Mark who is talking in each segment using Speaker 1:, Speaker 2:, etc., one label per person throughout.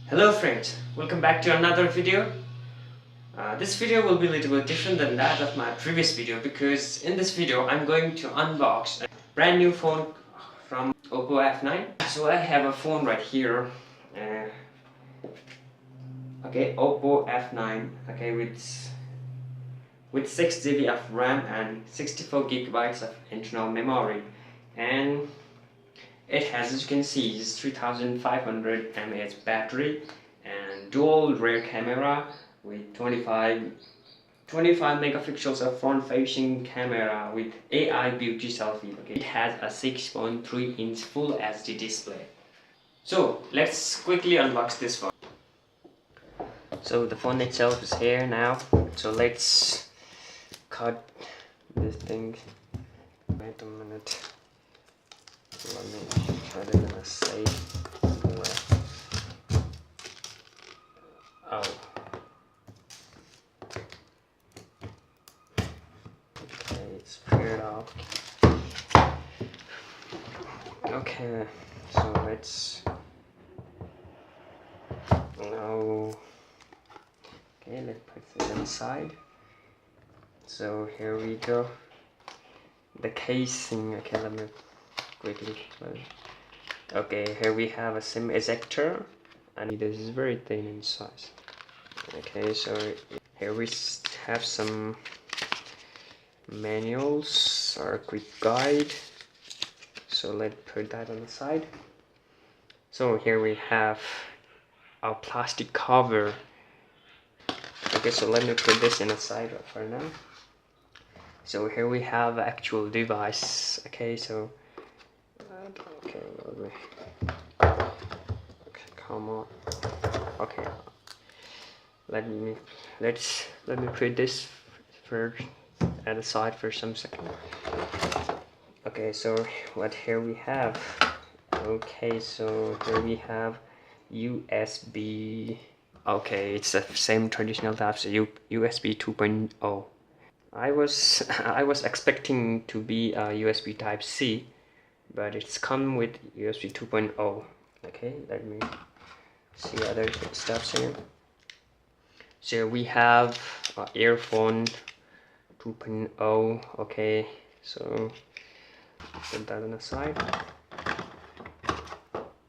Speaker 1: Hello friends, welcome back to another video. This video will be a little bit different than that of my previous video because in this video I'm going to unbox a brand new phone from Oppo F9. So I have a phone right here, okay, Oppo F9, okay, with 6 GB of RAM and 64 gigabytes of internal memory, and it has, as you can see, is 3500 mAh battery and dual rear camera with 25 megapixels of front-facing camera with AI beauty selfie. Okay, it has a 6.3-inch Full HD display. So let's quickly unbox this phone. So the phone itself is here now. So let's cut this thing. Wait a minute. Let me try to gonna say where. Oh. Okay, it's paired off. Okay, so let's now. Okay, let's put it inside. So here we go. The casing. Okay, let me quickly close. Okay, here we have a SIM ejector, and this is very thin in size. Okay, so here we have some manuals or a quick guide. So let's put that on the side. So here we have a plastic cover. Okay, so let me put this in the side for now. So here we have the actual device. Okay, so okay, okay, come on. Okay, let me put this first at the side for some second. Okay, so what here we have? Okay, so here we have USB. Okay, it's the same traditional type, so USB 2.0. I was expecting to be a USB Type C, but it's come with USB 2.0. Okay, let me see other stuff here. So we have earphone 2.0. Okay, so put that on the side.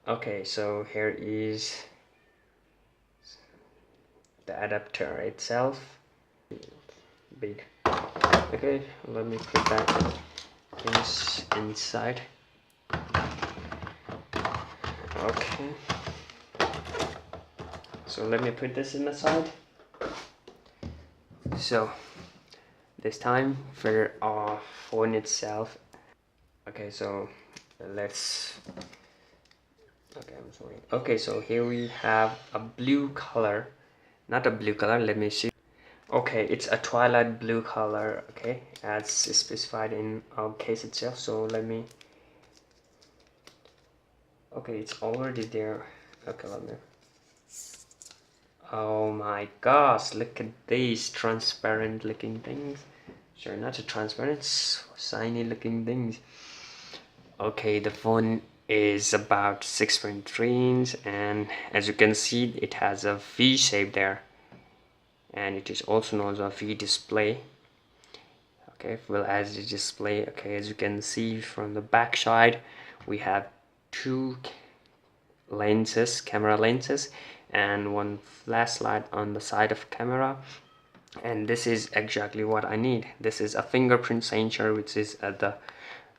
Speaker 1: Okay, so here is the adapter itself. Big. Okay, let me put that inside. Okay, so let me put this in the side. So this time for our phone itself. Okay, so let's. Okay, I'm sorry. Okay, so here we have a blue color. Not a blue color. Let me see. Okay, it's a Twilight blue color. Okay, as specified in our case itself. So let me. Okay, it's already there. Okay, let me. Oh my gosh, look at these transparent looking things. Sure, not a transparent, shiny looking things. Okay, the phone is about 6.3 inch, and as you can see, it has a V shape there, and it is also known as a V display. Okay, well, as the display. Okay, as you can see from the back side, we have two lenses, camera lenses, and one flashlight on the side of camera. And this is exactly what I need. This is a fingerprint sensor, which is at the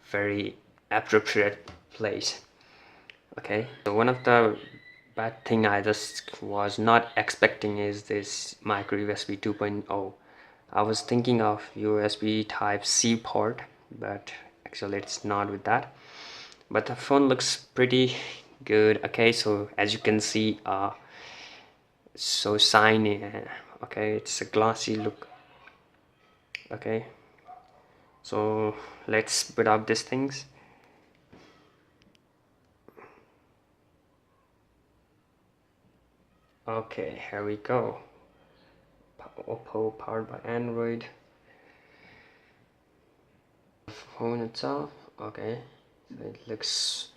Speaker 1: very appropriate place. Okay, so one of the bad thing I just was not expecting is this micro USB 2.0. I was thinking of USB type C port, but actually it's not with that. But the phone looks pretty good. Okay, so as you can see, so shiny. Okay, it's a glossy look. Okay, so let's put up these things. Okay, here we go. Oppo, powered by Android. Phone itself. Okay, so it looks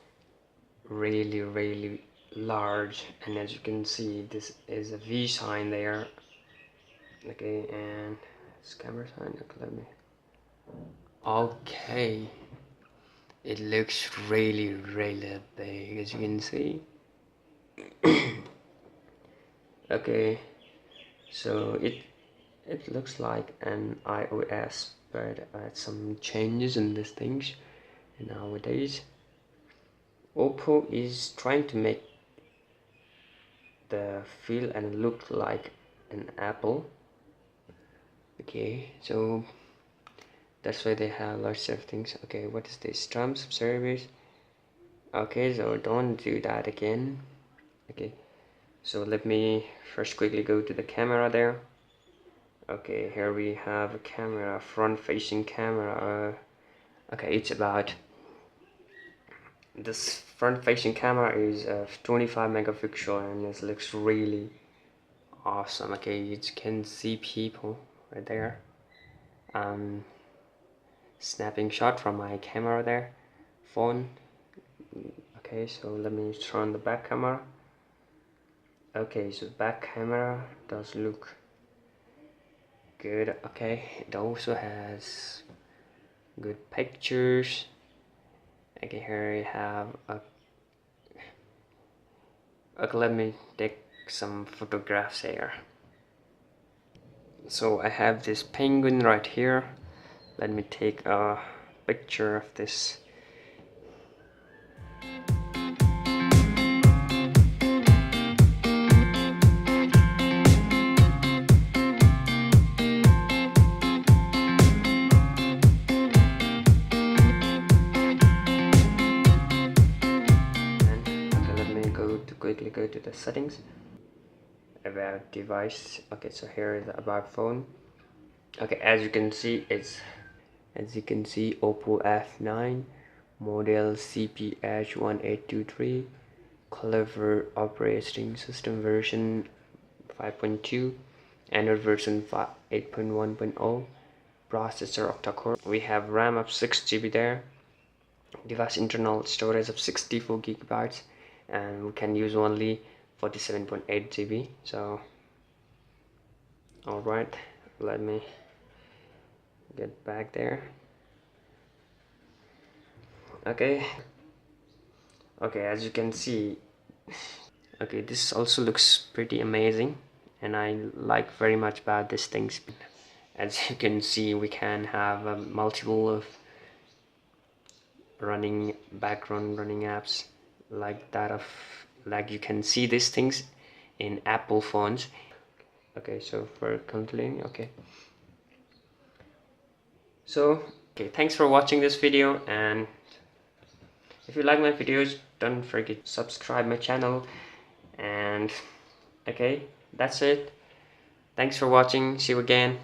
Speaker 1: really large, and as you can see this is a V sign there. Okay, and this camera sign. Okay, let me. Okay, it looks really big, as you can see. Okay, so it looks like an iOS, but some changes in these things nowadays. Oppo is trying to make the feel and look like an Apple. Okay, so that's why they have lots of things. Okay, what is this? Terms of service. Okay, so don't do that again. Okay, so let me first quickly go to the camera there. Okay, here we have a camera, front facing camera. Okay, it's about this front facing camera is 25 megapixel, and it looks really awesome. Okay, you can see people right there. Snapping shot from my camera there, phone. Okay, so let me turn the back camera. Okay, so back camera does look good. Okay, it also has good pictures. Okay, here you have a. Okay, let me take some photographs here. So I have this penguin right here. Let me take a picture of this. Quickly go to the settings, about device. Okay, so here is about phone. Okay, as you can see Oppo F9, model CPH1823, Clever operating system version 5.2, Android version 8.1.0, processor octa-core. We have RAM of 6 GB there, device internal storage of 64 GB, and we can use only 47.8 GB. So alright, let me get back there. Okay, as you can see, okay, this also looks pretty amazing, and I like very much about these things. As you can see, we can have multiple of background running apps like that of, like you can see these things in Apple phones. Okay, so for continuing, okay, so okay, thanks for watching this video, and if you like my videos, don't forget to subscribe my channel. And okay, that's it. Thanks for watching. See you again.